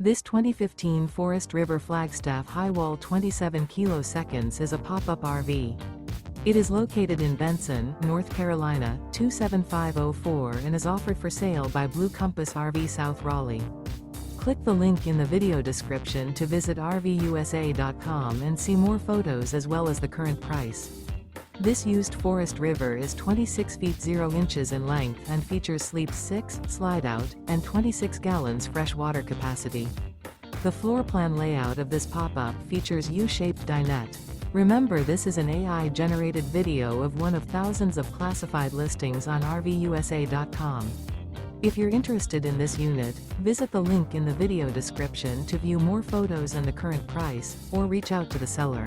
This 2015 Forest River Flagstaff Highwall 27 kS is a pop-up RV. It is located in Benson, North Carolina, 27504 and is offered for sale by Blue Compass RV South Raleigh. Click the link in the video description to visit RVUSA.com and see more photos as well as the current price. This used Forest River is 26 feet 0 inches in length and features sleep 6, Slideout, and 26 gallons fresh water capacity. The floor plan layout of this pop-up features U-Shaped Dinette. Remember, this is an AI-generated video of one of thousands of classified listings on RVUSA.com. If you're interested in this unit, visit the link in the video description to view more photos and the current price, or reach out to the seller.